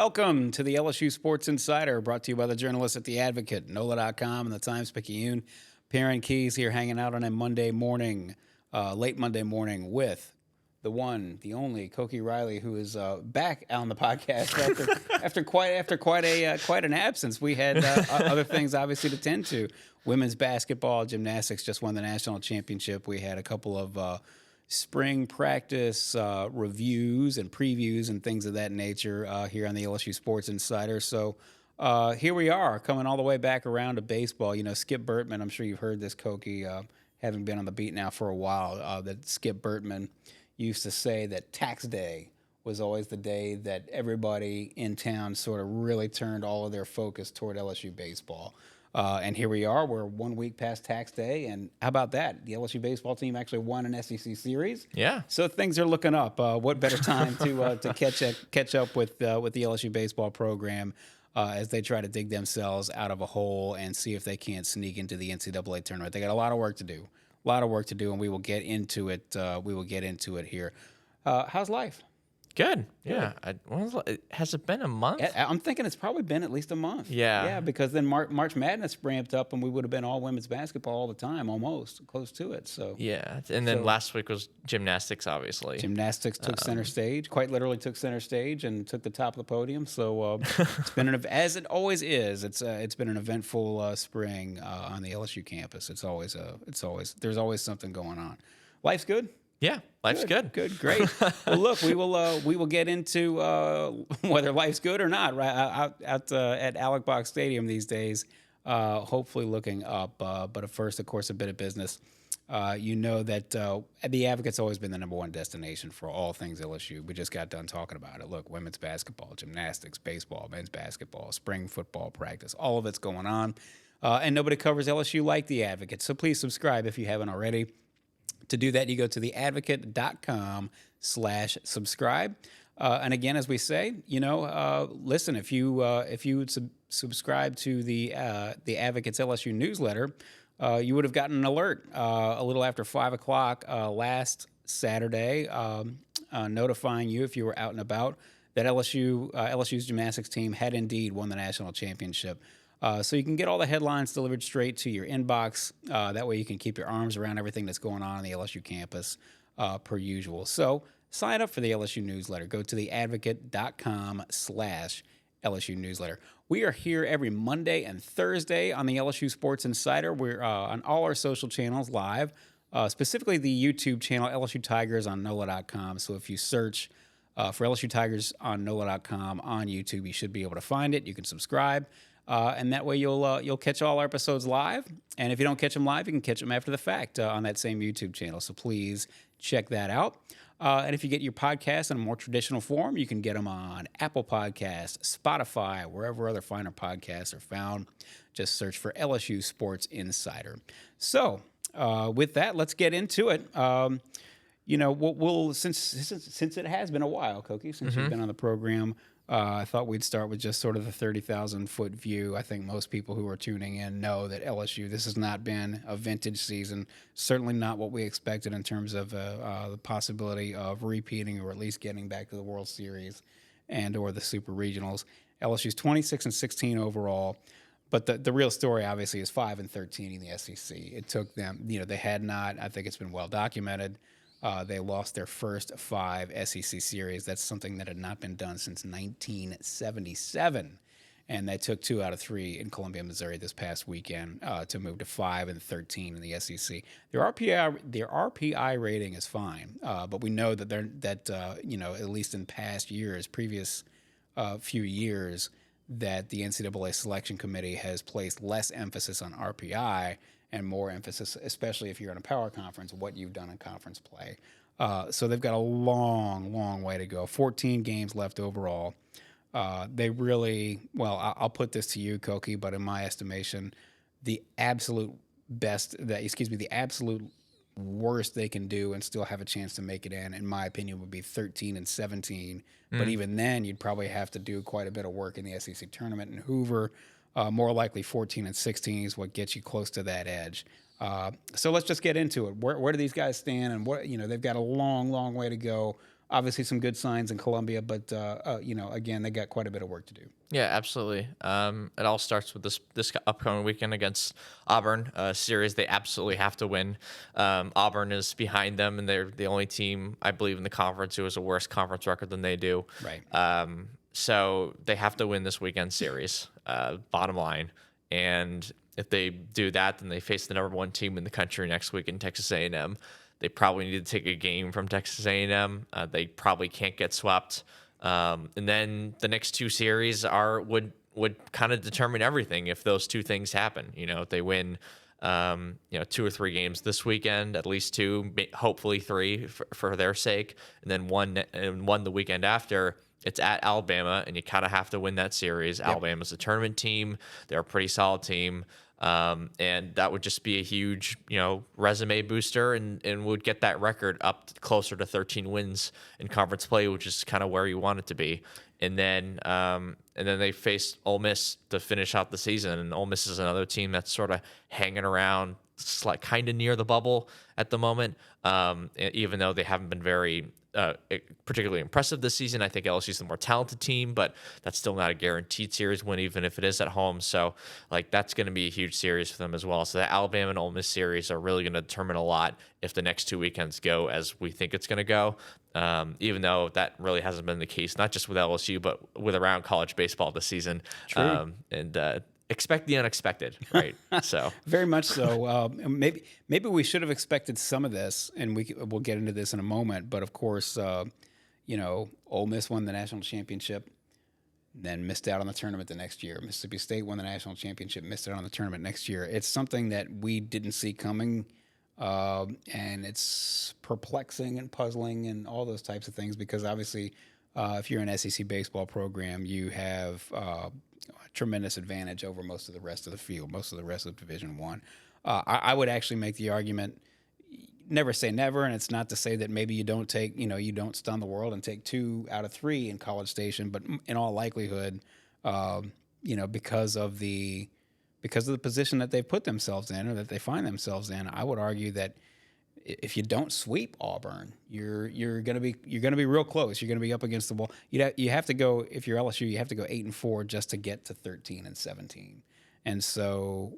Welcome to the LSU Sports Insider, brought to you by the journalists at The Advocate, NOLA.com, and the Times-Picayune. Perryn Keys here hanging out on a Monday morning, late Monday morning, with the one, the only, Koki Riley, who is back on the podcast after quite an absence. We had other things, obviously, to tend to. Women's basketball, gymnastics just won the national championship. We had a couple of spring practice reviews and previews and things of that nature here on the LSU Sports Insider. So here we are, coming all the way back around to baseball. You know, Skip Bertman, I'm sure you've heard this, Koki, having been on the beat now for a while, that Skip Bertman used to say that tax day was always the day that everybody in town sort of really turned all of their focus toward LSU baseball. And here we are. We're 1 week past tax day, and how about that? The LSU baseball team actually won an SEC series. Yeah. So things are looking up. What better time to catch up with the LSU baseball program as they try to dig themselves out of a hole and see if they can't sneak into the NCAA tournament. They got a lot of work to do. And we will get into it. Here. How's life? Good. Yeah. Has it been a month? I'm thinking it's probably been at least a month. Yeah. Yeah, because then March Madness ramped up, and we would have been all women's basketball all the time, almost close to it. So yeah, and then last week was gymnastics, obviously. Gymnastics took center stage, quite literally took center stage, and took the top of the podium. So it's been as it always is. It's been an eventful spring on the LSU campus. There's always something going on. Life's good. Yeah, life's good. Good, great. Well, look, we will get into whether life's good or not right out at Alec Box Stadium these days. Hopefully, looking up. But first, of course, a bit of business. You know that the Advocate's always been the number one destination for all things LSU. We just got done talking about it. Look, women's basketball, gymnastics, baseball, men's basketball, spring football practice, all of it's going on, and nobody covers LSU like the Advocate. So please subscribe if you haven't already. To do that, you go to theadvocate.com/subscribe. And again, as we say, listen, if you subscribe to the Advocate's LSU newsletter, you would have gotten an alert a little after 5 o'clock last Saturday, notifying you if you were out and about that LSU's gymnastics team had indeed won the national championship. So you can get all the headlines delivered straight to your inbox. That way you can keep your arms around everything that's going on the LSU campus per usual. So sign up for the LSU newsletter. Go to theadvocate.com/LSU newsletter. We are here every Monday and Thursday on the LSU Sports Insider. We're on all our social channels live, specifically the YouTube channel LSU Tigers on NOLA.com. So if you search for LSU Tigers on NOLA.com on YouTube, you should be able to find it. You can subscribe. And that way you'll catch all our episodes live. And if you don't catch them live, you can catch them after the fact on that same YouTube channel. So please check that out. And if you get your podcasts in a more traditional form, you can get them on Apple Podcasts, Spotify, wherever other finer podcasts are found. Just search for LSU Sports Insider. So with that, let's get into it. We'll since it has been a while, Koki, since you've been on the program, I thought we'd start with just sort of the 30,000-foot view. I think most people who are tuning in know that LSU, this has not been a vintage season, certainly not what we expected in terms of the possibility of repeating or at least getting back to the World Series and or the Super Regionals. LSU's 26-16 overall. But the real story, obviously, is 5-13 in the SEC. It took them, they had not, I think it's been well documented, they lost their first 5 SEC series. That's something that had not been done since 1977. And they took 2 out of 3 in Columbia, Missouri this past weekend to move to 5-13 in the SEC. Their RPI rating is fine, but we know that at least in past years, previous few years, that the NCAA selection committee has placed less emphasis on RPI and more emphasis, especially if you're in a power conference, what you've done in conference play. So they've got a long, long way to go. 14 games left overall. They really, I'll put this to you, Koki, but in my estimation, the absolute worst they can do and still have a chance to make it in my opinion, would be 13-17. But even then, you'd probably have to do quite a bit of work in the SEC tournament. And Hoover, more likely 14-16 is what gets you close to that edge. So let's just get into it. Where do these guys stand? And they've got a long, long way to go. Obviously, some good signs in Columbia, but again, they got quite a bit of work to do. Yeah, absolutely. It all starts with this upcoming weekend against Auburn, a series they absolutely have to win. Auburn is behind them, and they're the only team, I believe, in the conference who has a worse conference record than they do. Right. So they have to win this weekend series, bottom line. And if they do that, then they face the number one team in the country next week in Texas A&M. They probably need to take a game from Texas A&M. They probably can't get swept. And then the next two series would kind of determine everything if those two things happen. If they win, 2 or 3 games this weekend, at least 2, hopefully 3 for their sake, and then one the weekend after. It's at Alabama, and you kind of have to win that series. Yep. Alabama's a tournament team. They're a pretty solid team. And that would just be a huge, resume booster and would get that record up closer to 13 wins in conference play, which is kind of where you want it to be. And then they face Ole Miss to finish out the season. And Ole Miss is another team that's sort of hanging around, kind of near the bubble at the moment. Even though they haven't been very particularly impressive this season. I think LSU's the more talented team, but that's still not a guaranteed series win, even if it is at home. So, that's going to be a huge series for them as well. So the Alabama and Ole Miss series are really going to determine a lot if the next 2 weekends go as we think it's going to go. Even though that really hasn't been the case, not just with LSU, but with around college baseball this season. True. Expect the unexpected, right? So very much so. Maybe we should have expected some of this, and we'll get into this in a moment. But of course, Ole Miss won the national championship, then missed out on the tournament the next year. Mississippi State won the national championship, missed out on the tournament next year. It's something that we didn't see coming, and it's perplexing and puzzling and all those types of things because obviously, if you're an SEC baseball program, you have tremendous advantage over most of the rest of the field, most of the rest of Division One. I would actually make the argument, never say never, and it's not to say that maybe you don't take, you don't stun the world and take 2 out of 3 in College Station, but in all likelihood, because of the position that they've put themselves in or that they find themselves in, I would argue that if you don't sweep Auburn, you're gonna be real close. You're gonna be up against the wall. You have to go, if you're LSU, you have to go 8-4 just to get to 13-17. And so,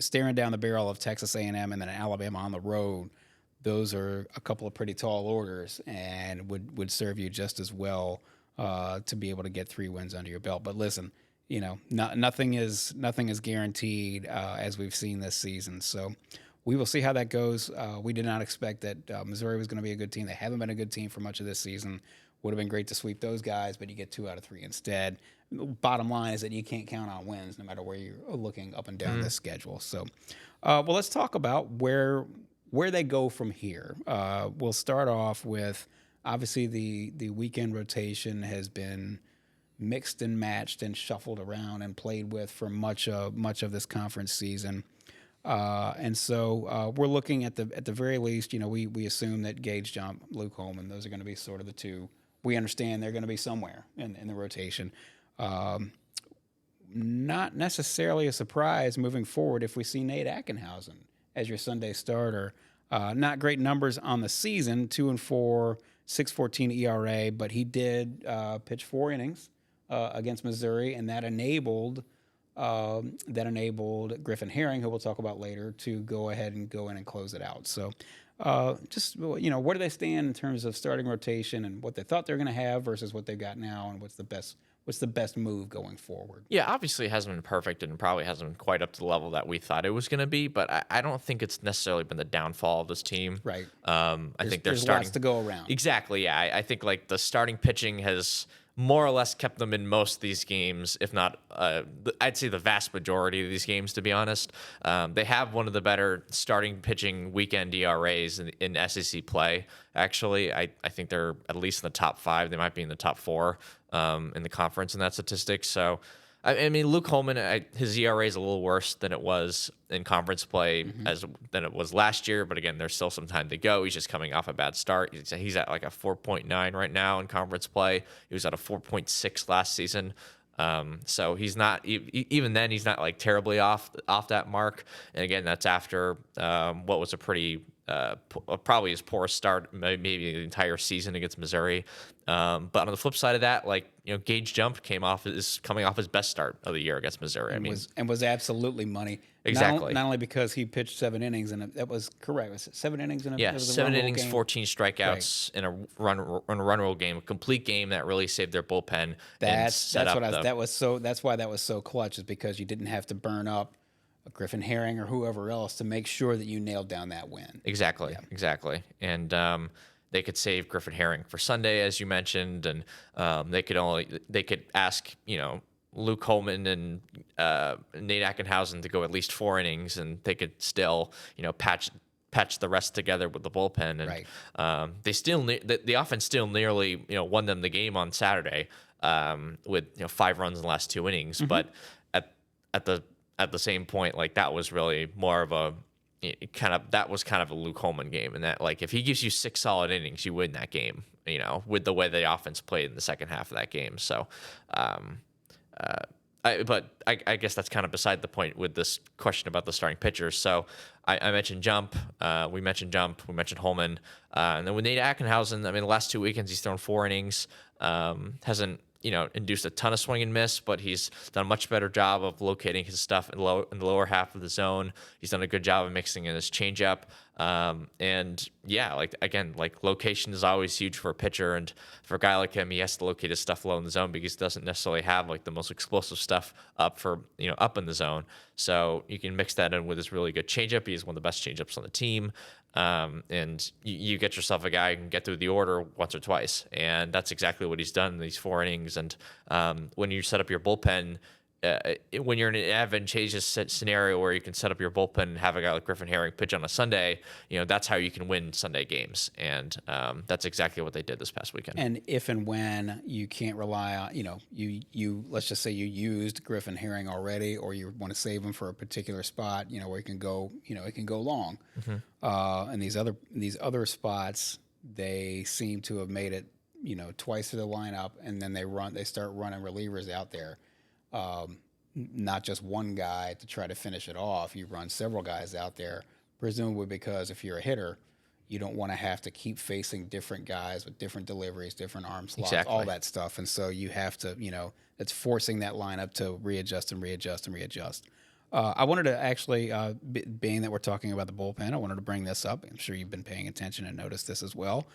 staring down the barrel of Texas A&M and then Alabama on the road, those are a couple of pretty tall orders and would serve you just as well to be able to get 3 wins under your belt. But listen, nothing is guaranteed as we've seen this season. So we will see how that goes. We did not expect that Missouri was going to be a good team. They haven't been a good team for much of this season. Would have been great to sweep those guys, but you get 2 out of 3 instead. Bottom line is that you can't count on wins no matter where you're looking up and down this schedule. So, let's talk about where they go from here. We'll start off with, obviously, the weekend rotation has been mixed and matched and shuffled around and played with for much of this conference season. And so we're looking at the very least, we assume that Gage Jump, Luke Holman, those are going to be sort of the 2. We understand they're going to be somewhere in the rotation. Not necessarily a surprise moving forward if we see Nate Ackenhausen as your Sunday starter. Not great numbers on the season, 2-4, 6.14 ERA, but he did pitch 4 innings against Missouri, and that enabled Griffin Herring, who we'll talk about later, to go ahead and go in and close it out. So where do they stand in terms of starting rotation and what they thought they were going to have versus what they've got now, and what's the best move going forward? Yeah, obviously it hasn't been perfect and probably hasn't been quite up to the level that we thought it was going to be, but I don't think it's necessarily been the downfall of this team. Right. I think there's lots to go around. Exactly, yeah. I think the starting pitching has more or less kept them in most of these games, if not, I'd say the vast majority of these games, to be honest. They have one of the better starting pitching weekend ERAs in SEC play, actually. I think they're at least in the top 5. They might be in the top 4 in the conference in that statistic. So, I mean, Luke Holman, his ERA is a little worse than it was in conference play than it was last year. But again, there's still some time to go. He's just coming off a bad start. He's at like a 4.9 right now in conference play. He was at a 4.6 last season. So he's not, even then, he's not like terribly off that mark. And again, that's after what was a pretty probably his poorest start maybe the entire season against Missouri. But on the flip side of that, like, Gage Jump coming off his best start of the year against Missouri. Was absolutely money. Exactly. Not only because he pitched 7 innings, and that was correct. Was it 7 innings? Yeah, 7 innings, 14 strikeouts in a run rule game, a complete game that really saved their bullpen. That's why that was so clutch, is because you didn't have to burn up a Griffin Herring or whoever else to make sure that you nailed down that win. Exactly. And they could save Griffin Herring for Sunday, as you mentioned, and they could ask Luke Holman and Nate Ackenhausen to go at least 4 innings, and they could still patch the rest together with the bullpen. And right. the offense still nearly won them the game on Saturday with 5 runs in the last 2 innings. Mm-hmm. But at the same point, like, that was really more of a kind of a Luke Holman game, and that, like, if he gives you 6 solid innings, you win that game. With the way the offense played in the second half of that game. So. I guess that's kind of beside the point with this question about the starting pitchers. So I mentioned Jump. We mentioned Holman. And then with Nate Ackenhausen, the last 2 weekends he's thrown 4 innings. Hasn't induced a ton of swing and miss, but he's done a much better job of locating his stuff in the lower half of the zone. He's done a good job of mixing in his changeup. And yeah, location is always huge for a pitcher, and for a guy like him, he has to locate his stuff low in the zone because he doesn't necessarily have the most explosive stuff up in the zone. So you can mix that in with his really good changeup. He's one of the best changeups on the team. And you get yourself a guy who can get through the order once or twice, and that's exactly what he's done in these 4 innings. And when you set up your bullpen, when you're in an advantageous scenario where you can set up your bullpen and have a guy like Griffin Herring pitch on a Sunday, that's how you can win Sunday games. And that's exactly what they did this past weekend. And if and when you can't rely on, you let's just say you used Griffin Herring already, or you want to save him for a particular spot, where he can go, it can go long. Mm-hmm. And these other spots, they seem to have made it, twice to the lineup, and then they start running relievers out there. Not just one guy to try to finish it off. You run several guys out there, presumably because if you're a hitter, you don't want to have to keep facing different guys with different deliveries, different arm slots, all that stuff. And so you have to, it's forcing that lineup to readjust. I wanted to actually, being that we're talking about the bullpen, I wanted to bring this up. I'm sure you've been paying attention and noticed this as well.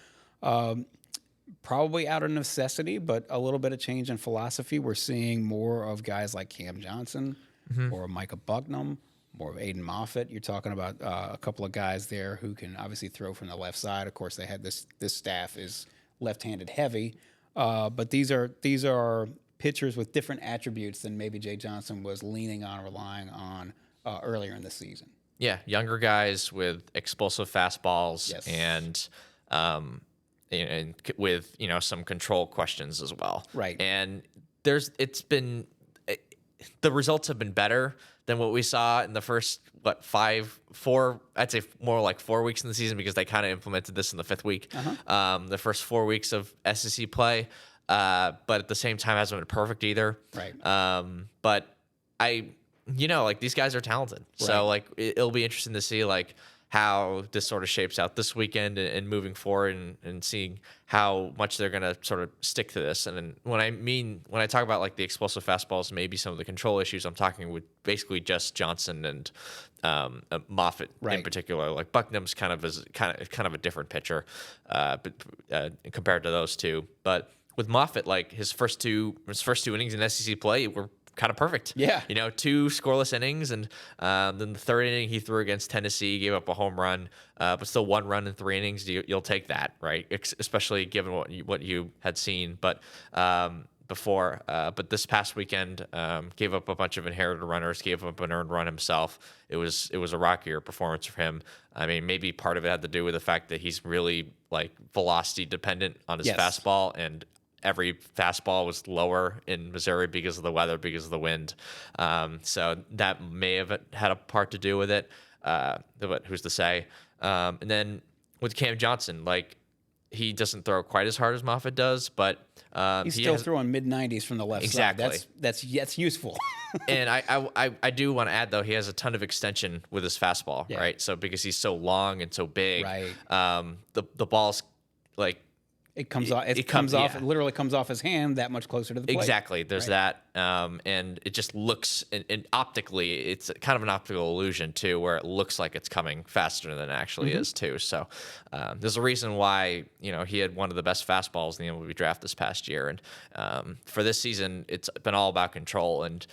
Probably out of necessity, but a little bit of change in philosophy. We're seeing more of guys like Cam Johnson, mm-hmm. or Micah Bucknam, more of Aiden Moffett. You're talking about a couple of guys there who can obviously throw from the left side. Of course, they had this staff is left-handed heavy, but these are pitchers with different attributes than maybe Jay Johnson was relying on earlier in the season. Yeah, younger guys with explosive fastballs. Yes. And with some control questions as well. Right. And the results have been better than what we saw in the first I'd say more like 4 weeks in the season, because they kind of implemented this in the 5th week. Uh-huh. The first 4 weeks of SEC play, but at the same time hasn't been perfect either. Right. But these guys are talented, right. So it'll be interesting to see how this sort of shapes out this weekend and moving forward, and seeing how much they're going to sort of stick to this. And then when I talk about the explosive fastballs, maybe some of the control issues, I'm talking with basically just Johnson and Moffett, right. In particular. Bucknam's kind of a different pitcher, but compared to those two. But with Moffett, his first two innings in SEC play were kind of perfect. Yeah. 2 scoreless innings, and then the 3rd inning he threw against Tennessee, gave up a home run, but still 1 run in 3 innings. You'll take that, right? Especially given what you had seen, but before. But this past weekend, gave up a bunch of inherited runners, gave up an earned run himself. It was a rockier performance for him. Maybe part of it had to do with the fact that he's really velocity dependent on his fastball, and every fastball was lower in Missouri because of the weather, because of the wind. So that may have had a part to do with it, but who's to say? And then with Cam Johnson, he doesn't throw quite as hard as Moffett does, but he's still throwing mid-90s from the left exactly. side. That's useful. And I do want to add, though, he has a ton of extension with his fastball, right? So because he's so long and so big, right. The ball's like it comes off. It literally comes off his hand that much closer to the plate. Exactly. There's that, and it just looks, and optically, it's kind of an optical illusion too, where it looks like it's coming faster than it actually is too. So there's a reason why he had one of the best fastballs in the MLB draft this past year, and for this season, it's been all about control, and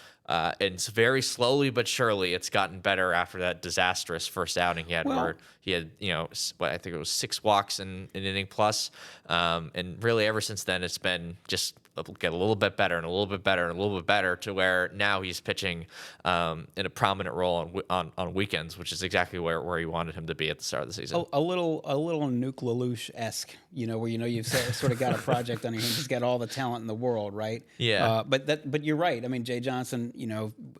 it's very slowly but surely it's gotten better after that disastrous first outing he had, where he had I think it was 6 walks in an inning plus, and really ever since then it's been just get a little bit better and a little bit better and a little bit better, to where now he's pitching in a prominent role on weekends, which is exactly where you wanted him to be at the start of the season. A little Nuke LaLoosh-esque, where you've sort of got a project on your hands. He's got all the talent in the world, right? Yeah. But you're right. I mean, Jay Johnson,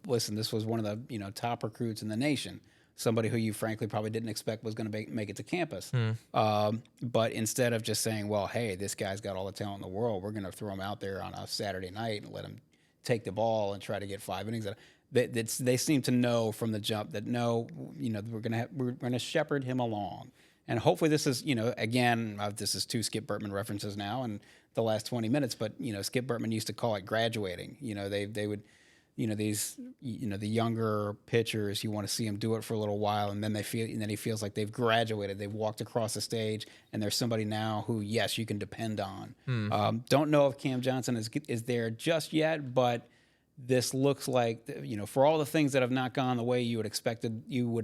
listen, this was one of the top recruits in the nation. Somebody who you frankly probably didn't expect was going to make it to campus. But instead of just saying, well, hey, this guy's got all the talent in the world, we're going to throw him out there on a Saturday night and let him take the ball and try to get 5 innings. They seem to know from the jump that we're going to shepherd him along. And hopefully this is, again, this is 2 Skip Bertman references now in the last 20 minutes, but, Skip Bertman used to call it graduating. They would, the younger pitchers, you want to see them do it for a little while, and then he feels like they've graduated. They've walked across the stage, and there's somebody now who, yes, you can depend on. Don't know if Cam Johnson is there just yet, but this looks like, for all the things that have not gone the way you would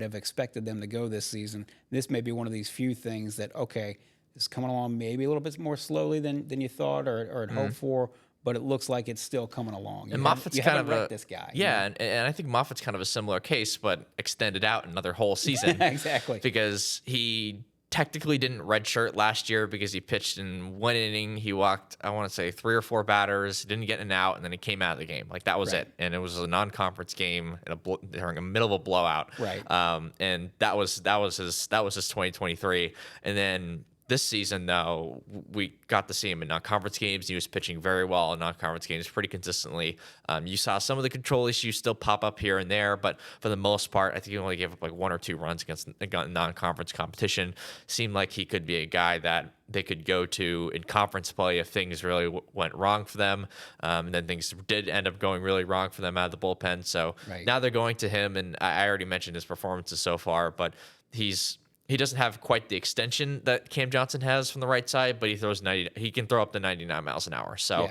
have expected them to go this season, this may be one of these few things that, okay, it's coming along maybe a little bit more slowly than you thought or had hoped for, but it looks like it's still coming along. And Moffett's kind of this guy. Yeah, and I think Moffett's kind of a similar case, but extended out another whole season. Exactly. Because he technically didn't redshirt last year because he pitched in 1 inning. He walked, I want to say, 3 or 4 batters, didn't get an out, and then he came out of the game. Like, that was it. And it was a non-conference game during the middle of a blowout. Right. And that was his 2023. And then this season, though, we got to see him in non-conference games. He was pitching very well in non-conference games pretty consistently. You saw some of the control issues still pop up here and there, but for the most part, I think he only gave up like 1 or 2 runs against non-conference competition. Seemed like he could be a guy that they could go to in conference play if things really went wrong for them. And then things did end up going really wrong for them out of the bullpen. So now they're going to him, and I already mentioned his performances so far, but he doesn't have quite the extension that Cam Johnson has from the right side, but he can throw up to 99 miles an hour. So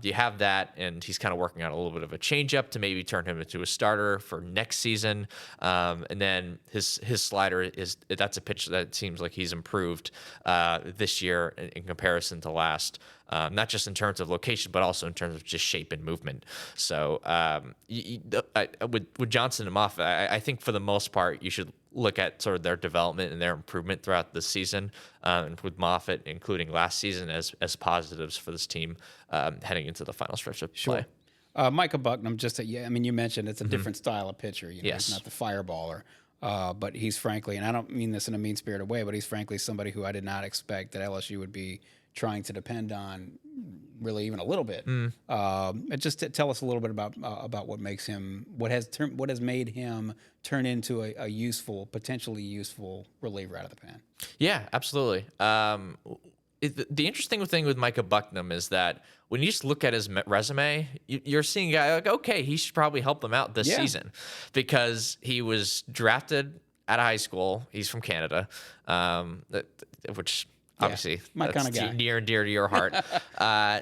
you have that, and he's kind of working on a little bit of a changeup to maybe turn him into a starter for next season. And then his slider that's a pitch that seems like he's improved this year in comparison to last. Not just in terms of location, but also in terms of just shape and movement. So with Johnson and Moffett, I think for the most part, you should look at sort of their development and their improvement throughout the season, and with Moffett, including last season, as positives for this team heading into the final stretch of play. Micah Bucknam, you mentioned it's a different style of pitcher. He's not the fireballer. But he's frankly, and I don't mean this in a mean-spirited way, but he's frankly somebody who I did not expect that LSU would be trying to depend on, really even a little bit. Just tell us a little bit about what makes him, what has made him turn into a potentially useful reliever out of the pen. Yeah, absolutely. The interesting thing with Micah Bucknam is that when you just look at his resume, you're seeing a guy like, okay, he should probably help them out this season, because he was drafted out of high school. He's from Canada, which obviously my kind of guy, near and dear to your heart.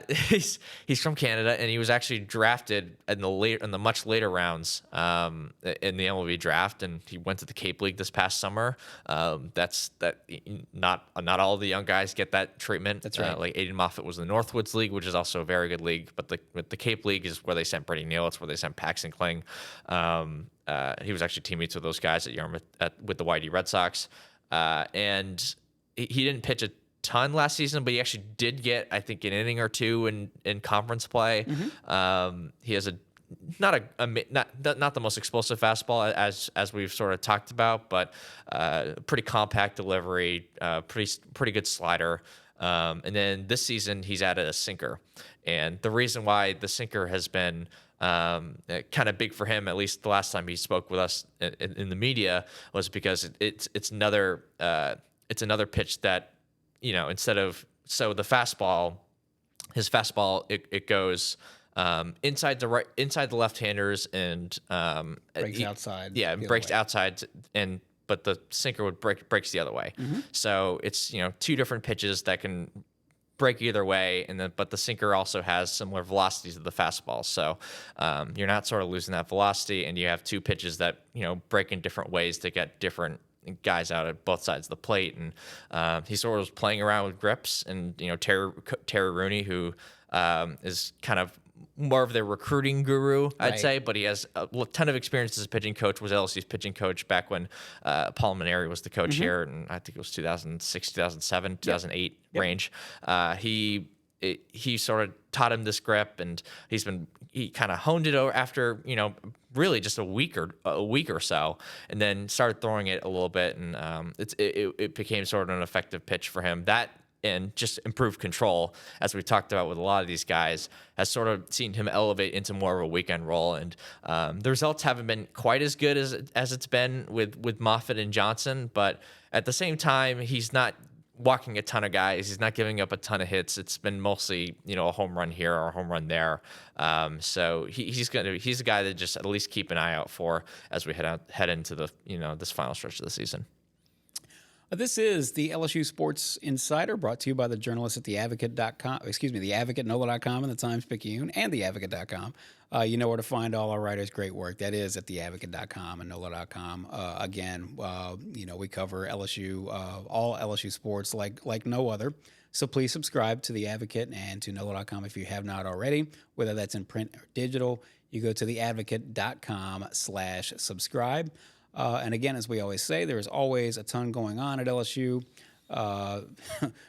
He's from Canada, and he was actually drafted in the much later rounds in the MLB draft, and he went to the Cape League this past summer. Not all the young guys get that treatment. That's right. Like Aiden Moffett was in the Northwoods League, which is also a very good league, but the Cape League is where they sent Brady Neal. It's where they sent Paxton Kling. He was actually teammates with those guys at Yarmouth with the YD Red Sox, and he didn't pitch a ton last season, but he actually did get, I think, an inning or 2 in conference play. He has not the most explosive fastball as we've sort of talked about, but pretty compact delivery, pretty good slider. And then this season, he's added a sinker. And the reason why the sinker has been kind of big for him, at least the last time he spoke with us in the media, was because it's another pitch that, instead of the fastball, his fastball, it goes inside the left-handers and Breaks outside. Yeah, breaks outside, but the sinker breaks the other way. So it's two different pitches that can break either way, but the sinker also has similar velocities to the fastball. So you're not sort of losing that velocity, and you have two pitches that break in different ways to get different guys out at both sides of the plate. And he sort of was playing around with grips, and Terry Rooney, who is kind of more of their recruiting guru, I'd say, but he has a ton of experience as a pitching coach, was LSU's pitching coach back when Paul Maneri was the coach here, and I think it was 2006, 2007, 2008 range. He sort of taught him this grip, and he kind of honed it over after, really just a week or so, and then started throwing it a little bit, and it became sort of an effective pitch for him. That and just improved control, as we talked about with a lot of these guys, has sort of seen him elevate into more of a weekend role. And the results haven't been quite as good as it's been with Moffett and Johnson, but at the same time, he's not walking a ton of guys. He's not giving up a ton of hits. It's been mostly, a home run here or a home run there. So he's a guy that just at least keep an eye out for as we head into the, this final stretch of the season. This is the LSU Sports Insider, brought to you by the journalists at theadvocate.com, the Advocate, NOLA.com, and the Times-Picayune, and theadvocate.com. You know where to find all our writers' great work. That is at theadvocate.com and NOLA.com. Again, we cover LSU, all LSU sports like no other. So please subscribe to The Advocate and to NOLA.com if you have not already, whether that's in print or digital. You go to theadvocate.com/subscribe. And again, as we always say, there is always a ton going on at LSU,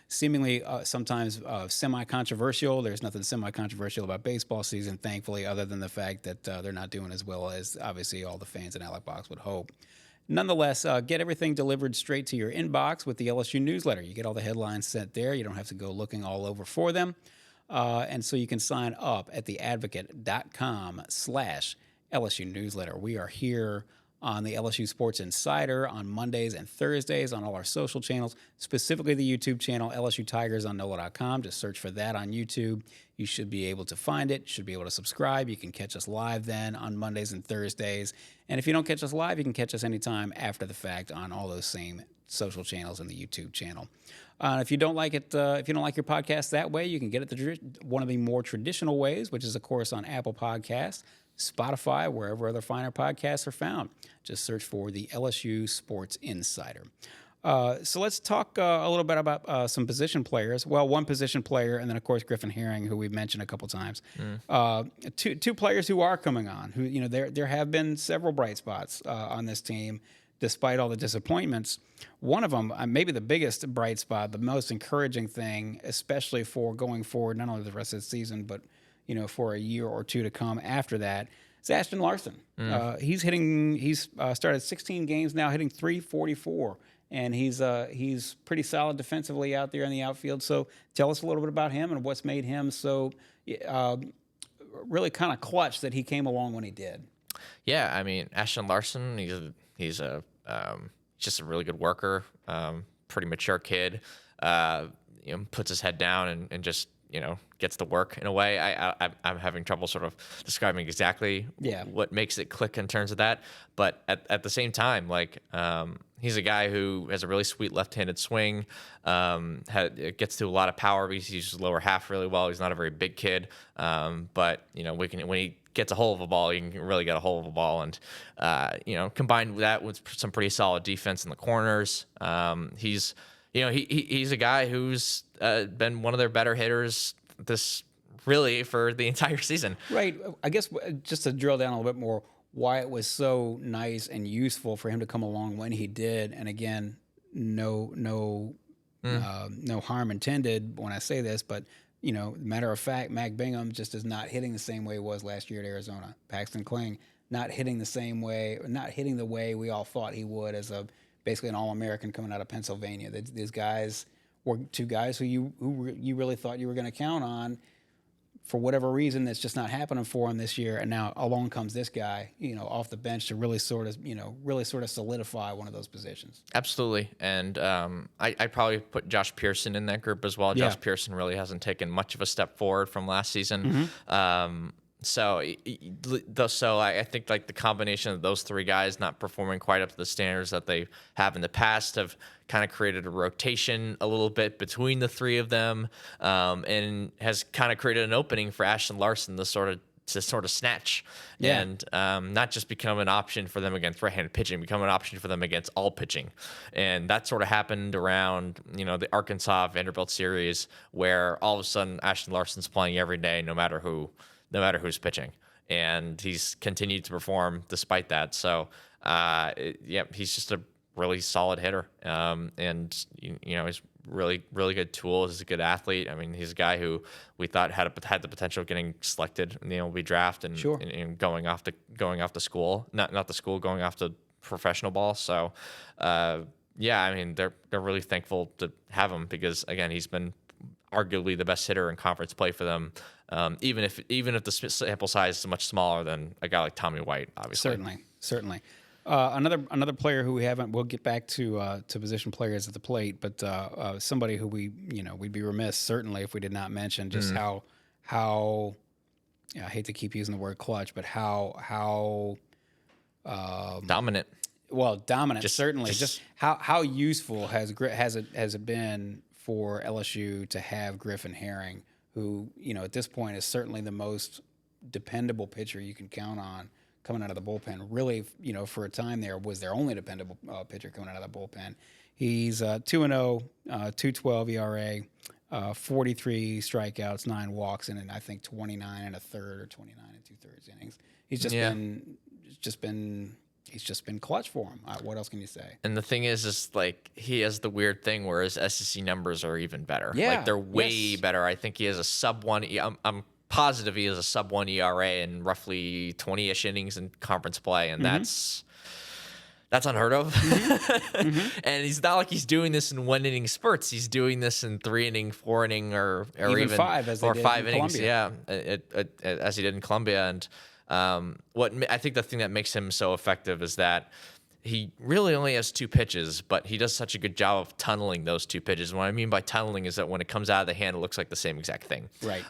seemingly sometimes semi-controversial. There's nothing semi-controversial about baseball season, thankfully, other than the fact that they're not doing as well as obviously all the fans in Alex Box would hope. Nonetheless, get everything delivered straight to your inbox with the LSU newsletter. You get all the headlines sent there. You don't have to go looking all over for them. And so you can sign up at theadvocate.com/LSU newsletter. We are here on the LSU Sports Insider on Mondays and Thursdays on all our social channels, specifically the YouTube channel, LSU Tigers on NOLA.com. Just search for that on YouTube. You should be able to find it. You should be able to subscribe. You can catch us live then on Mondays and Thursdays. And if you don't catch us live, you can catch us anytime after the fact on all those same social channels and the YouTube channel. If you don't like it, if you don't like your podcast that way, you can get it one of the more traditional ways, which is, of course, on Apple Podcasts, Spotify, wherever other finer podcasts are found. Just search for the LSU Sports Insider. So let's talk a little bit about some position players. Well, one position player, and then, of course, Griffin Herring, who we've mentioned a couple times. Two players who are coming on, who, there have been several bright spots on this team, despite all the disappointments. One of them, maybe the biggest bright spot, the most encouraging thing, especially for going forward, not only the rest of the season, but for a year or two to come after that, is Ashton Larson. He's started 16 games now, hitting .344, and he's pretty solid defensively out there in the outfield. So tell us a little bit about him and what's made him so really kind of clutch that he came along when he did. Yeah, I mean, Ashton Larson, he's just a really good worker, pretty mature kid. Puts his head down and just gets to work in a way. I'm having trouble sort of describing exactly what makes it click in terms of that. But at the same time, he's a guy who has a really sweet left-handed swing, gets to a lot of power because he uses lower half really well. He's not a very big kid, but when he gets a hold of a ball, you can really get a hold of a ball. And combined with that with some pretty solid defense in the corners, he's a guy who's been one of their better hitters for the entire season. Right. I guess just to drill down a little bit more, why it was so nice and useful for him to come along when he did. And again, no harm intended when I say this, but matter of fact, Mac Bingham just is not hitting the same way he was last year at Arizona. Paxton Kling not hitting the same way, not hitting the way we all thought he would as basically an All-American coming out of Pennsylvania. These guys were two guys who you really thought you were going to count on. For whatever reason, that's just not happening for him this year. And now along comes this guy, off the bench to really sort of solidify one of those positions. Absolutely. And I'd probably put Josh Pearson in that group as well. Yeah. Josh Pearson really hasn't taken much of a step forward from last season. So I think like the combination of those three guys not performing quite up to the standards that they have in the past have kind of created a rotation a little bit between the three of them, and has kind of created an opening for Ashton Larson to sort of snatch and not just become an option for them against right-handed pitching, become an option for them against all pitching. And that sort of happened around, the Arkansas Vanderbilt series, where all of a sudden Ashton Larson's playing every day, no matter who's pitching. And he's continued to perform despite that. So, he's just a really solid hitter. And he's really, really good tools. He's a good athlete. I mean, he's a guy who we thought had the potential of getting selected in the MLB draft and, Sure. and going off to school, not the school, going off to professional ball. So, I mean, they're really thankful to have him because, again, he's been arguably the best hitter in conference play for them. Even if the sample size is much smaller than a guy like Tommy White, obviously. Certainly. Another player who we'll get back to position players at the plate, but somebody who we'd be remiss certainly if we did not mention just how I hate to keep using the word clutch, but how dominant. Well, dominant certainly. Just how useful has it been for LSU to have Griffin Herring, who at this point is certainly the most dependable pitcher you can count on coming out of the bullpen. Really, for a time there was their only dependable pitcher coming out of the bullpen. He's 2-0, 2.12 ERA, 43 strikeouts, 9 walks, and I think 29 and a third or 29 and 2/3 innings. He's just been clutch for him. What else can you say? And the thing is like he has the weird thing where his SEC numbers are even better. Yeah, like they're way better. I think he has a sub 1. I'm positive he has a sub 1 ERA in roughly 20-ish innings in conference play, and that's unheard of. And he's not like he's doing this in 1 inning spurts. He's doing this in 3 inning, 4 inning, or even 5 or 5 innings. Columbia. As he did in Columbia. And what I think the thing that makes him so effective is that he really only has 2 pitches, but he does such a good job of tunneling those 2 pitches. And what I mean by tunneling is that when it comes out of the hand, it looks like the same exact thing. Right.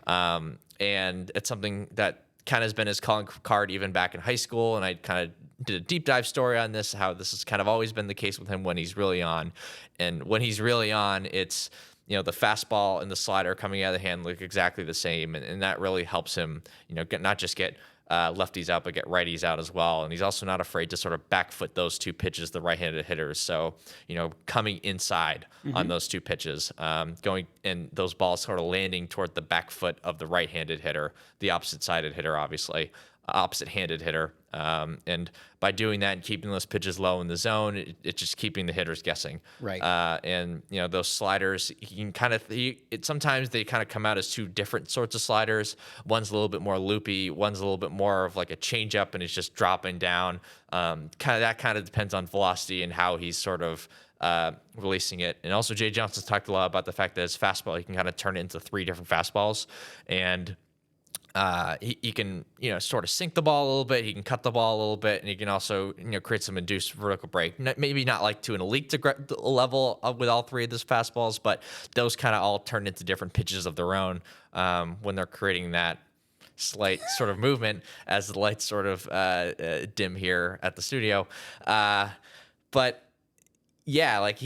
And it's something that kind of has been his calling card even back in high school. And I kind of did a deep dive story on this, how this has kind of always been the case with him when he's really on. And when he's really on, it's, the fastball and the slider coming out of the hand look exactly the same. And that really helps him, not just get lefties out, but get righties out as well. And he's also not afraid to sort of back foot those 2 pitches, the right-handed hitters. So, coming inside on those 2 pitches, going and those balls sort of landing toward the back foot of the right-handed hitter, the opposite-sided hitter, obviously, opposite-handed hitter. And by doing that and keeping those pitches low in the zone, it's just keeping the hitters guessing. Right. And those sliders, you can sometimes they kind of come out as 2 different sorts of sliders. One's a little bit more loopy. One's a little bit more of like a changeup, and it's just dropping down. That kind of depends on velocity and how he's sort of releasing it. And also, Jay Johnson's talked a lot about the fact that his fastball, he can kind of turn it into 3 different fastballs, and he can, sort of sink the ball a little bit. He can cut the ball a little bit, and he can also, create some induced vertical break. Maybe not like to an elite level with all 3 of those fastballs, but those kind of all turn into different pitches of their own when they're creating that slight sort of movement as the lights sort of dim here at the studio. But yeah, like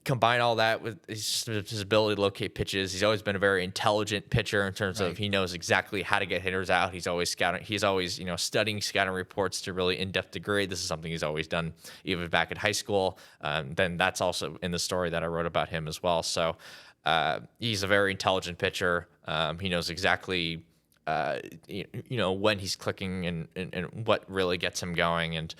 combine all that with his ability to locate pitches. He's always been a very intelligent pitcher in terms of he knows exactly how to get hitters out. He's always scouting. He's always, studying scouting reports to really in-depth degree. This is something he's always done even back in high school. Then that's also in the story that I wrote about him as well. So he's a very intelligent pitcher. He knows exactly, when he's clicking and what really gets him going. And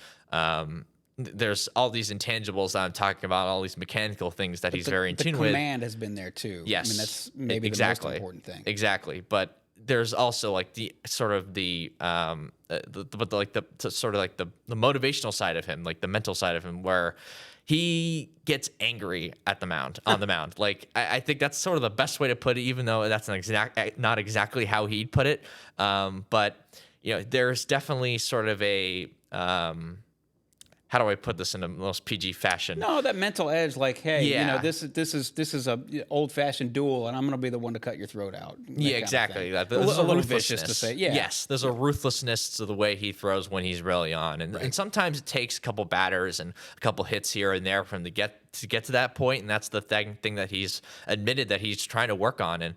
there's all these intangibles that I'm talking about, all these mechanical things that he's very in tune with. The command has been there too. Yes. I mean, that's maybe the most important thing. Exactly. But there's also like the sort of the sort of like the motivational side of him, like the mental side of him, where he gets angry at the mound on the mound. Like I think that's sort of the best way to put it, even though that's not exactly how he'd put it. But there's definitely sort of a how do I put this in the most PG fashion? No, that mental edge, like, hey, Yeah. this is a old fashioned duel, and I'm going to be the one to cut your throat out. Yeah, exactly. A There's little vicious to say. Yeah. Yes, there's a ruthlessness to the way he throws when he's really on, and sometimes it takes a couple batters and a couple hits here and there for him to get to that point, and that's the thing that he's admitted that he's trying to work on. And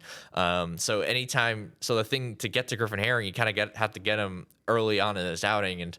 so the thing to get to Griffin Herring, you kind of have to get him early on in his outing, and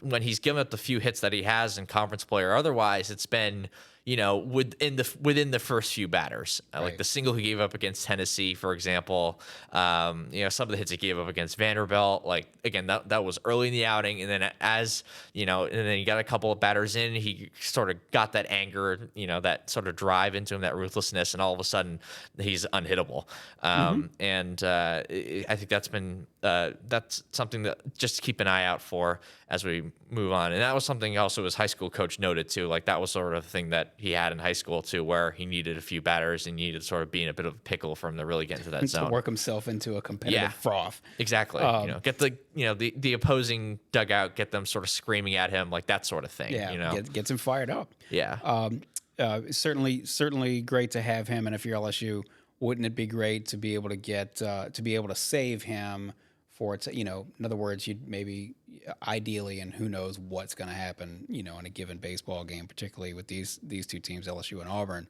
when he's given up the few hits that he has in conference play or otherwise, it's been within the first few batters, like the single he gave up against Tennessee, for example. Some of the hits he gave up against Vanderbilt, like again, that was early in the outing, and then and then he got a couple of batters in, he sort of got that anger, that sort of drive into him, that ruthlessness, and all of a sudden he's unhittable. And I think that's something that just to keep an eye out for as we move on. And that was something also his high school coach noted too. Like that was sort of the thing that he had in high school too, where he needed a few batters and needed sort of being a bit of a pickle for him to really get into that zone. To work himself into a competitive froth. Exactly. Get the opposing dugout, get them sort of screaming at him, like that sort of thing. Yeah, gets him fired up. Yeah. Certainly great to have him. And if you're LSU, wouldn't it be great to be able to save him for it? In other words, you'd maybe ideally, and who knows what's going to happen, in a given baseball game, particularly with these two teams, LSU and Auburn.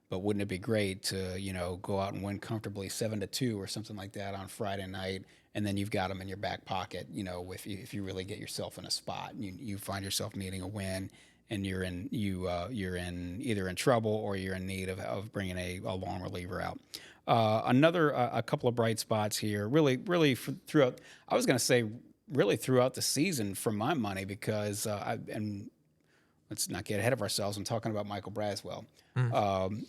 But wouldn't it be great to go out and win comfortably 7-2 or something like that on Friday night, and then you've got them in your back pocket. If you really get yourself in a spot, you find yourself needing a win, and you're either in trouble or you're in need of bringing a long reliever out. A couple of bright spots here, really throughout. I was going to say really throughout the season, for my money, because and let's not get ahead of ourselves. I'm talking about Michael Braswell.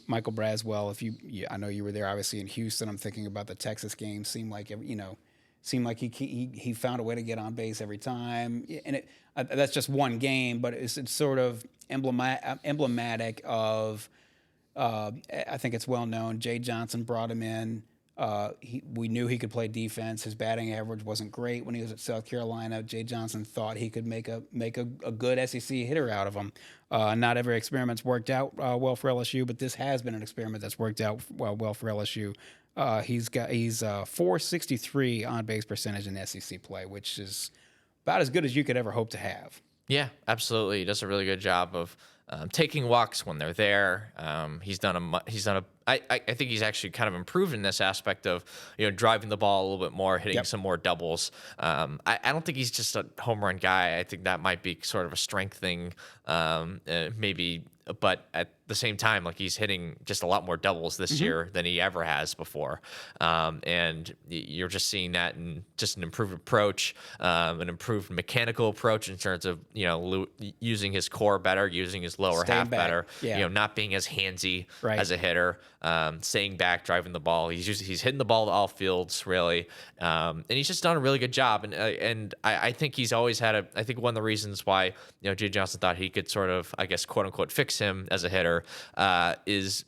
Michael Braswell. I know you were there, obviously in Houston. I'm thinking about the Texas game. Seemed like he found a way to get on base every time, and that's just one game, but it's sort of emblematic of. I think it's well known. Jay Johnson brought him in. We knew he could play defense. His batting average wasn't great when he was at South Carolina. Jay Johnson thought he could make a good SEC hitter out of him. Not every experiment's worked out well for LSU, but this has been an experiment that's worked out well for LSU. He's .463 on base percentage in SEC play, which is about as good as you could ever hope to have. Yeah, absolutely. He does a really good job of taking walks when they're there. I think he's actually kind of improved in this aspect of driving the ball a little bit more, hitting some more doubles. I don't think he's just a home run guy. I think that might be sort of a strength thing, maybe. But at the same time, like he's hitting just a lot more doubles this year than he ever has before, and you're just seeing that in just an improved approach, an improved mechanical approach in terms of using his core better, using his lower half better, not being as handsy as a hitter, staying back, driving the ball. He's hitting the ball to all fields really, and he's just done a really good job. And I think he's always had I think one of the reasons why Jay Johnson thought he could sort of, I guess, quote unquote, fix him as a hitter is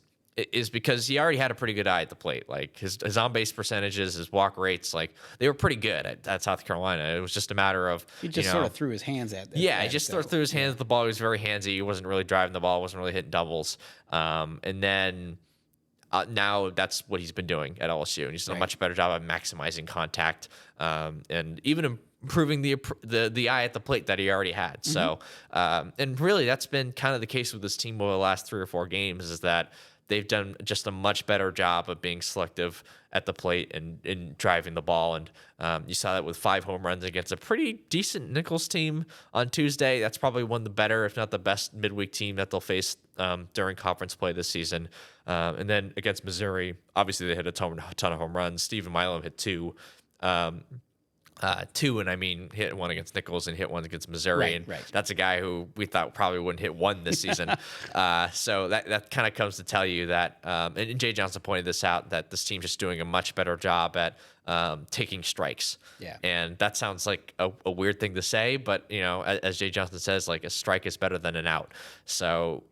because he already had a pretty good eye at the plate. Like his on base percentages, his walk rates, like they were pretty good at South Carolina. It was just a matter of he just sort of threw his hands at that. Yeah, he just threw his hands at the ball. He was very handsy. He wasn't really driving the ball. Wasn't really hitting doubles. And then now that's what he's been doing at LSU, and he's done a much better job of maximizing contact and even improving the eye at the plate that he already had. So, and really that's been kind of the case with this team over the last 3 or 4 games, is that they've done just a much better job of being selective at the plate and driving the ball. And you saw that with 5 home runs against a pretty decent Nichols team on Tuesday. That's probably one of the better, if not the best, midweek team that they'll face during conference play this season. And then against Missouri, obviously they hit a ton of home runs. Stephen Milam hit 2. 2, and I mean hit one against Nichols and hit one against Missouri, that's a guy who we thought probably wouldn't hit 1 this season. So that kind of comes to tell you that, and Jay Johnson pointed this out, that this team's just doing a much better job at taking strikes. Yeah. And that sounds like a weird thing to say, but as Jay Johnson says, like a strike is better than an out. So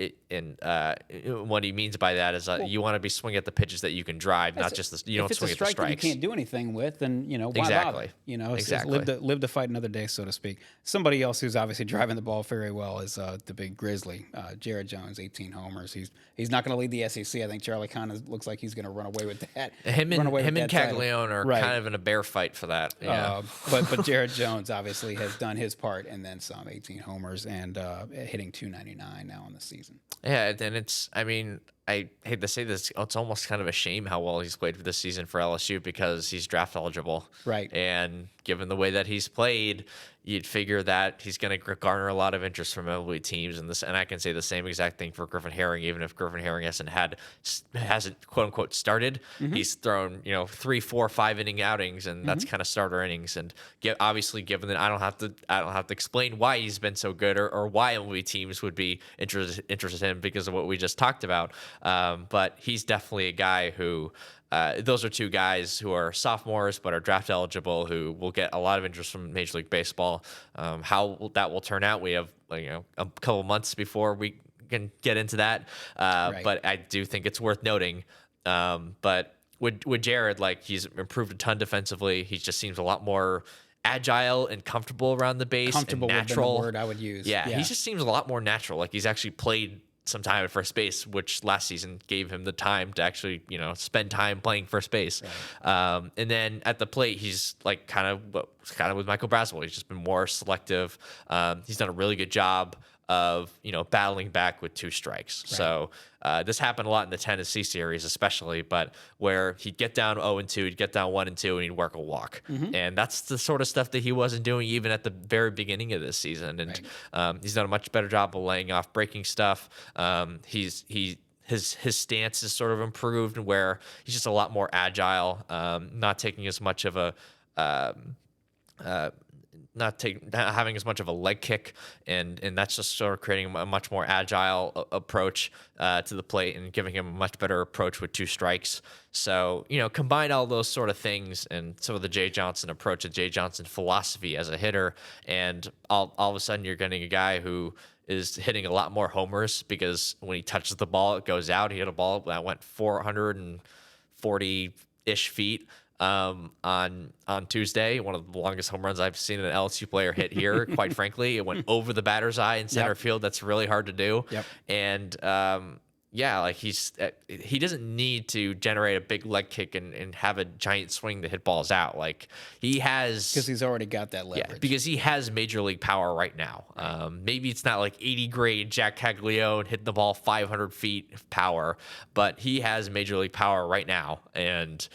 what he means by that is you want to be swinging at the pitches that you can drive, not just you don't swing at the strikes. If it's a strike that you can't do anything with, then why Exactly. bother? It's Exactly. live to fight another day, so to speak. Somebody else who's obviously driving the ball very well is the big Grizzly, Jared Jones, 18 homers. He's not going to lead the SEC. I think Charlie kind of looks like he's going to run away with that. Him and Caglione are right. kind of in a bear fight for that. Yeah. But Jared Jones obviously has done his part and then some, 18 homers and hitting 299 now in the season. Yeah, and I hate to say this, it's almost kind of a shame how well he's played for this season for LSU because he's draft eligible. Right. And given the way that he's played, you'd figure that he's going to garner a lot of interest from MLB teams. And I can say the same exact thing for Griffin Herring, even if Griffin Herring hasn't quote unquote started. Mm-hmm. He's thrown 3, 4, 5 inning outings, and that's kind of starter innings. And obviously, given that I don't have to explain why he's been so good or why MLB teams would be interested in him because of what we just talked about. But he's definitely a guy who. Those are two guys who are sophomores but are draft eligible who will get a lot of interest from Major League Baseball. How that will turn out, we have a couple months before we can get into that. Right. But I do think it's worth noting. But with Jared, he's improved a ton defensively. He just seems a lot more agile and comfortable around the base. Comfortable and natural. Would be the word I would use. Yeah, he just seems a lot more natural. Like he's actually played some time at first base, which last season gave him the time to actually, spend time playing first base. Right. And then at the plate, he's kind of with Michael Braswell. He's just been more selective. He's done a really good job of, battling back with 2 strikes. Right. So this happened a lot in the Tennessee series, especially, but where he'd get down 0-2, he'd get down 1-2, and he'd work a walk. Mm-hmm. And that's the sort of stuff that he wasn't doing even at the very beginning of this season. And right. He's done a much better job of laying off breaking stuff. His stance is sort of improved where he's just a lot more agile, not taking as much of a not having as much of a leg kick, and that's just sort of creating a much more agile approach to the plate and giving him a much better approach with 2 strikes. So, combine all those sort of things and some of the Jay Johnson approach and Jay Johnson philosophy as a hitter, and all of a sudden you're getting a guy who is hitting a lot more homers because when he touches the ball, it goes out. He hit a ball that went 440-ish feet. On Tuesday, one of the longest home runs I've seen an LSU player hit here. Quite frankly, it went over the batter's eye in center field. That's really hard to do. Yep. And he doesn't need to generate a big leg kick and have a giant swing to hit balls out. He has because he's already got that leverage. Yeah, because he has major league power right now. Maybe it's not 80 grade Jack Caglione hitting the ball 500 feet of power, but he has major league power right now, and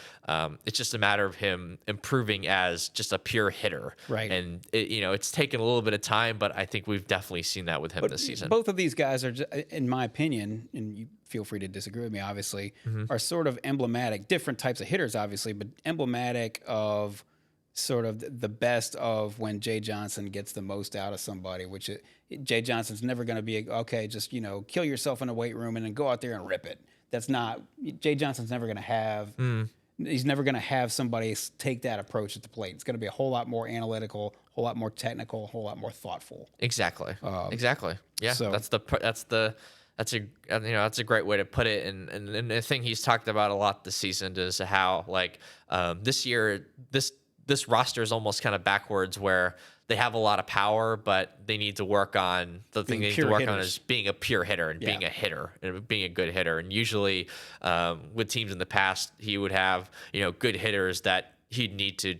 it's just a matter of him improving as just a pure hitter. Right. And it's taken a little bit of time, but I think we've definitely seen that with him this season. Both of these guys are, in my opinion, and you feel free to disagree with me, obviously, are sort of emblematic, different types of hitters, obviously, but emblematic of sort of the best of when Jay Johnson gets the most out of somebody, which Jay Johnson's never going to be, just, kill yourself in a weight room and then go out there and rip it. That's not, Jay Johnson's never going to have, he's never going to have somebody take that approach at the plate. It's going to be a whole lot more analytical, a whole lot more technical, a whole lot more thoughtful. Exactly. Yeah. So, that's a great way to put it. And the thing he's talked about a lot this season is how this year, this roster is almost kind of backwards where they have a lot of power, but they need to work on the thing they need to work on is being a pure hitter and being a hitter and being a good hitter. And usually with teams in the past, he would have, good hitters that he'd need to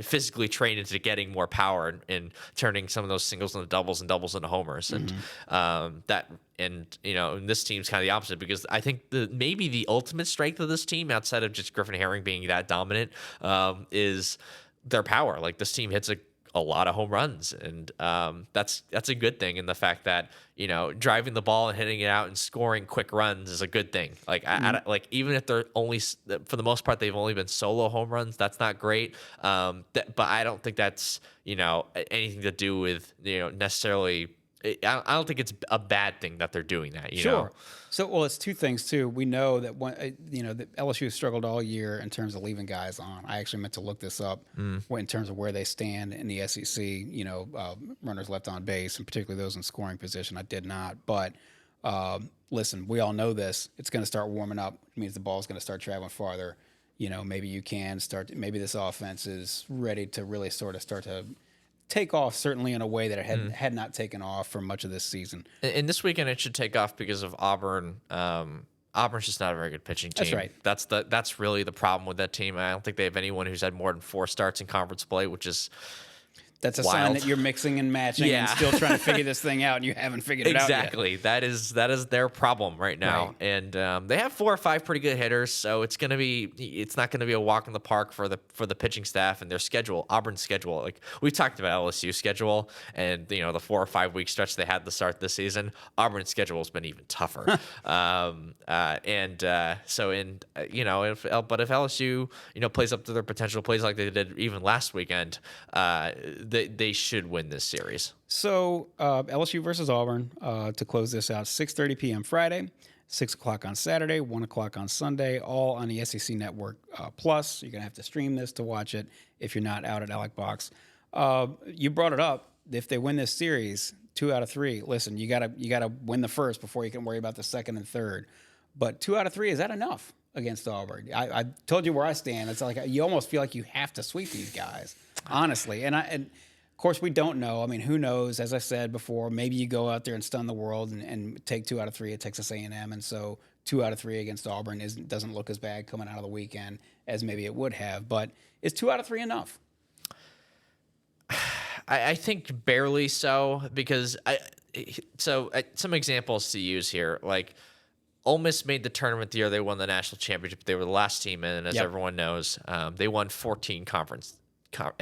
physically train into getting more power and turning some of those singles into doubles and doubles into homers. And and this team's kind of the opposite because I think maybe the ultimate strength of this team outside of just Griffin Herring being that dominant is their power. This team hits a lot of home runs, and that's a good thing. And the fact that driving the ball and hitting it out and scoring quick runs is a good thing. Even if they're only, for the most part, they've only been solo home runs. That's not great. But I don't think that's anything to do with necessarily I don't think it's a bad thing that they're doing that. You Sure. know? So, well, it's two things too. We know that that LSU has struggled all year in terms of leaving guys on. I actually meant to look this up in terms of where they stand in the SEC. Runners left on base, and particularly those in scoring position. I did not, but listen, we all know this. It's going to start warming up. It means the ball's going to start traveling farther. Maybe you can start. Maybe this offense is ready to really sort of start to take off, certainly in a way that it had not taken off for much of this season. And this weekend it should take off because of Auburn. Auburn's just not a very good pitching team. That's right. That's really the problem with that team. I don't think they have anyone who's had more than 4 starts in conference play, which is that's a wild. sign that you're mixing and matching and still trying to figure this thing out, and you haven't figured it out yet. Exactly. That is their problem right now. Right. And they have 4 or 5 pretty good hitters, so it's not gonna be a walk in the park for the pitching staff and their schedule. Auburn's schedule, like we talked about LSU schedule and the 4 or 5 week stretch they had to start this season. Auburn's schedule has been even tougher. But if LSU plays up to their potential, plays like they did even last weekend, they should win this series. So LSU versus Auburn to close this out, 6:30 p.m. Friday, 6 o'clock on Saturday, 1 o'clock on Sunday, all on the SEC Network Plus. You're going to have to stream this to watch it if you're not out at Alec Box. You brought it up. If they win this series, 2 out of 3, listen, you gotta win the first before you can worry about the second and third. But 2 out of 3, is that enough against Auburn? I told you where I stand. It's like you almost feel like you have to sweep these guys, honestly. And of course, we don't know. I mean, who knows? As I said before, maybe you go out there and stun the world and take 2 out of 3 at Texas A&M, and so 2 out of 3 against Auburn doesn't look as bad coming out of the weekend as maybe it would have. But is 2 out of 3 enough? I think barely so, because some examples to use here, like Ole Miss made the tournament the year they won the national championship. They were the last team in, and as everyone knows, they won 14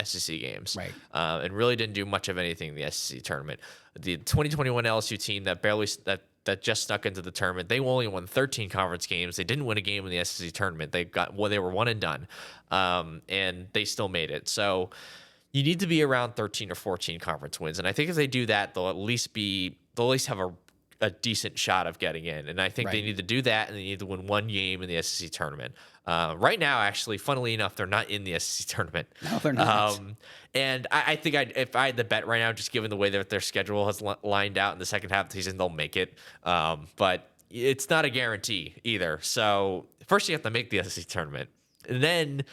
SEC games, right? And really didn't do much of anything in the SEC tournament. The 2021 LSU team that just snuck into the tournament, they only won 13 conference games. They didn't win a game in the SEC tournament. They were one and done, and they still made it. So you need to be around 13 or 14 conference wins, and I think if they do that, they'll at least have a decent shot of getting in. And I think they need to do that, and they need to win 1 game in the SEC tournament. Right now, actually, funnily enough, they're not in the SEC tournament. No, they're not. And I think if I had to bet right now, just given the way that their schedule has lined out in the second half of the season, they'll make it. But it's not a guarantee either. So first you have to make the SEC tournament, and then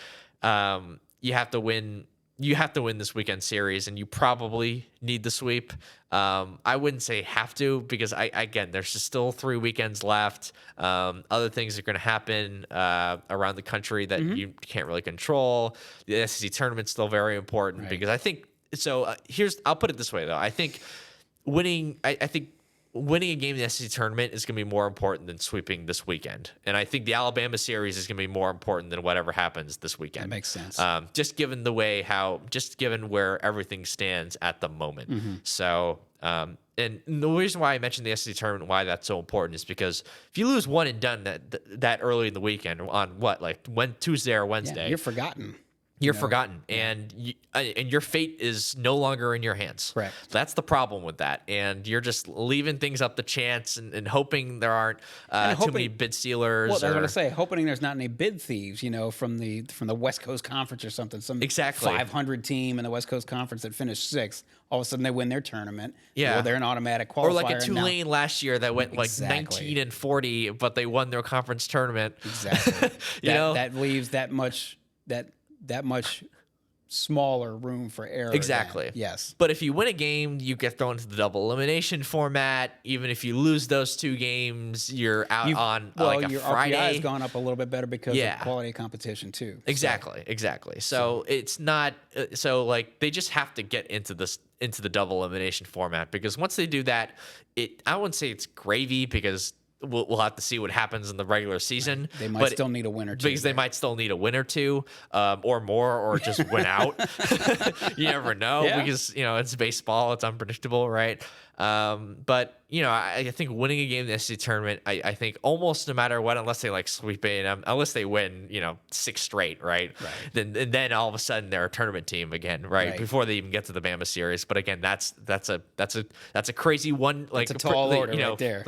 you have to win. You have to win this weekend series, and you probably need the sweep. I wouldn't say have to, because there's just still 3 weekends left. Other things are going to happen around the country that you can't really control. The SEC tournament's still very important, because I think so. I'll put it this way though. I think winning a game in the SEC tournament is going to be more important than sweeping this weekend. And I think the Alabama series is going to be more important than whatever happens this weekend. That makes sense. Just given where everything stands at the moment. So, and the reason why I mentioned the SEC tournament, why that's so important, is because if you lose one and done that early in the weekend on Tuesday or Wednesday, you're forgotten. You're forgotten, and your fate is no longer in your hands. Correct. That's the problem with that, and you're just leaving things up to chance and hoping there aren't too many bid stealers. Well, I was going to say, hoping there's not any bid thieves, from the West Coast Conference or something. Some 500 team in the West Coast Conference that finished 6th. All of a sudden, they win their tournament. Yeah, well, they're an automatic qualifier. Or like a Tulane last year that went 19 and 40, but they won their conference tournament. Exactly. That leaves that much smaller room for error. Exactly. Then. Yes. But if you win a game, you get thrown into the double elimination format. Even if you lose those 2 games, you're out on a your Friday. RPI has gone up a little bit better because of quality of competition too. Exactly. So it's not. They just have to get into the double elimination format, because once they do that, I wouldn't say it's gravy, because we'll have to see what happens in the regular season. They might still need a win or two. Because they might still need a win or two, or more, or just win out. You never know, because it's baseball, it's unpredictable, right? But I think winning a game in the SEC tournament, I think almost no matter what, unless they like sweep A&M, unless they win, 6 straight, right? Then all of a sudden they're a tournament team again, right? Before they even get to the Bama series. But again, that's a crazy one, like a tall order right there.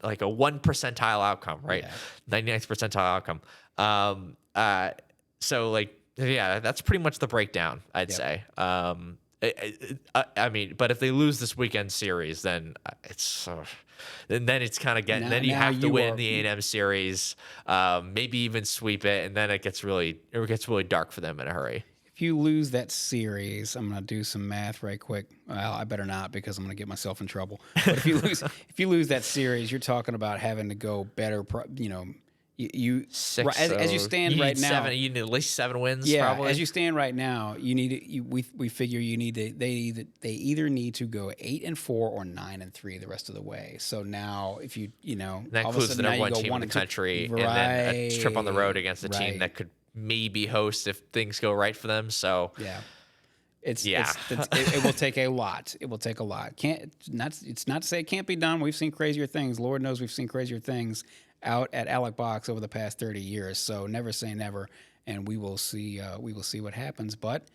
Like a 1 percentile outcome, right? 99th percentile outcome. So like, yeah, that's pretty much the breakdown, I'd say. I mean, but if they lose this weekend series, then then it's kind of getting. Then you have to win the A&M series, maybe even sweep it, and then it gets really dark for them in a hurry. If you lose that series, I'm gonna do some math right quick. Well, I better not because I'm gonna get myself in trouble. But if you lose that series, you're talking about having to go better. You Six, as you stand right now, you need at least 7 wins. Yeah, probably. As you stand right now, you need we figure you need to they either need to go 8-4 or 9-3 the rest of the way. So now if that includes the number 1 team in the country, and then a trip on the road against a team that could maybe host if things go right for them. So yeah. It will take a lot. It will take a lot. It's not to say it can't be done. We've seen crazier things. Lord knows we've seen crazier things out at Alec Box over the past 30 years. So never say never, and we will see. We will see what happens. But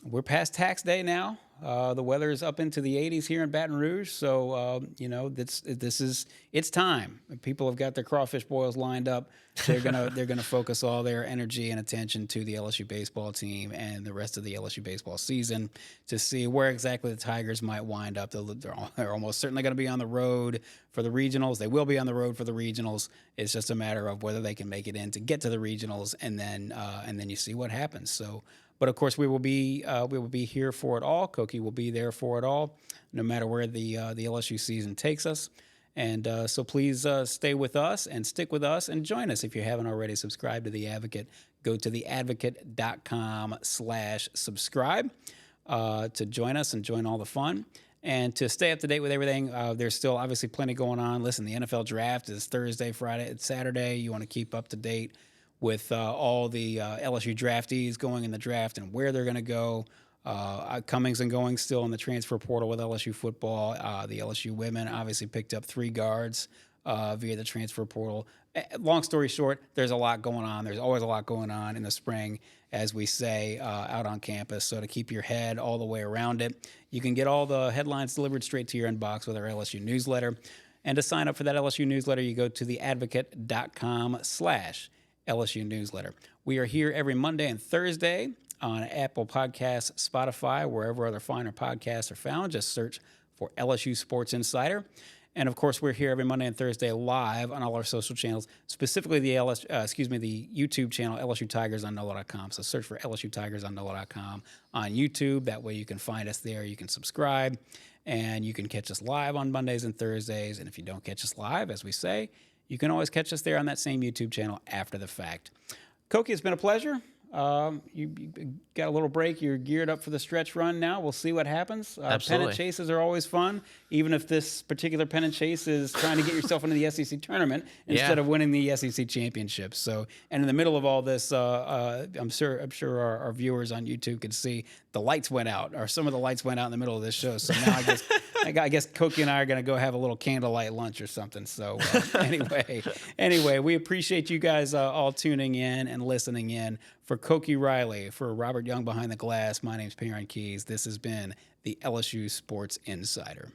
we're past tax day now. The weather is up into the 80s here in Baton Rouge. So it's time. People have got their crawfish boils lined up. They're gonna focus all their energy and attention to the LSU baseball team and the rest of the LSU baseball season to see where exactly the Tigers might wind up. They're almost certainly going to be on the road for the regionals. They will be on the road for the regionals. It's just a matter of whether they can make it in to get to the regionals, and then you see what happens. So. But of course, we will be here for it all. Koki will be there for it all, no matter where the LSU season takes us. And so please stay with us and stick with us and join us. If you haven't already subscribed to The Advocate, go to theadvocate.com/subscribe to join us and join all the fun. And to stay up to date with everything, there's still obviously plenty going on. Listen, the NFL draft is Thursday, Friday, and Saturday. You want to keep up to date with all the LSU draftees going in the draft and where they're going to go. Comings and goings still in the transfer portal with LSU football. The LSU women obviously picked up 3 guards via the transfer portal. Long story short, there's a lot going on. There's always a lot going on in the spring, as we say, out on campus. So to keep your head all the way around it, you can get all the headlines delivered straight to your inbox with our LSU newsletter. And to sign up for that LSU newsletter, you go to theadvocate.com/LSU newsletter. We are here every Monday and Thursday on Apple Podcasts, Spotify, wherever other finer podcasts are found. Just search for LSU Sports Insider. And of course, we're here every Monday and Thursday live on all our social channels, specifically the YouTube channel LSU Tigers on NOLA.com. So search for LSU Tigers on NOLA.com on YouTube. That way you can find us there. You can subscribe, and you can catch us live on Mondays and Thursdays. And if you don't catch us live, as we say, you can always catch us there on that same YouTube channel after the fact. Koki, it's been a pleasure. You got a little break. You're geared up for the stretch run now. We'll see what happens. Pennant chases are always fun, even if this particular pennant chase is trying to get yourself into the SEC tournament instead of winning the SEC championship. So, and in the middle of all this, I'm sure our viewers on YouTube could see the lights went out, or some of the lights went out in the middle of this show. So now I guess Koki and I are going to go have a little candlelight lunch or something. So anyway, we appreciate you guys all tuning in and listening in. For Koki Riley, for Robert Young behind the glass, my name's Perryn Keys. This has been the LSU Sports Insider.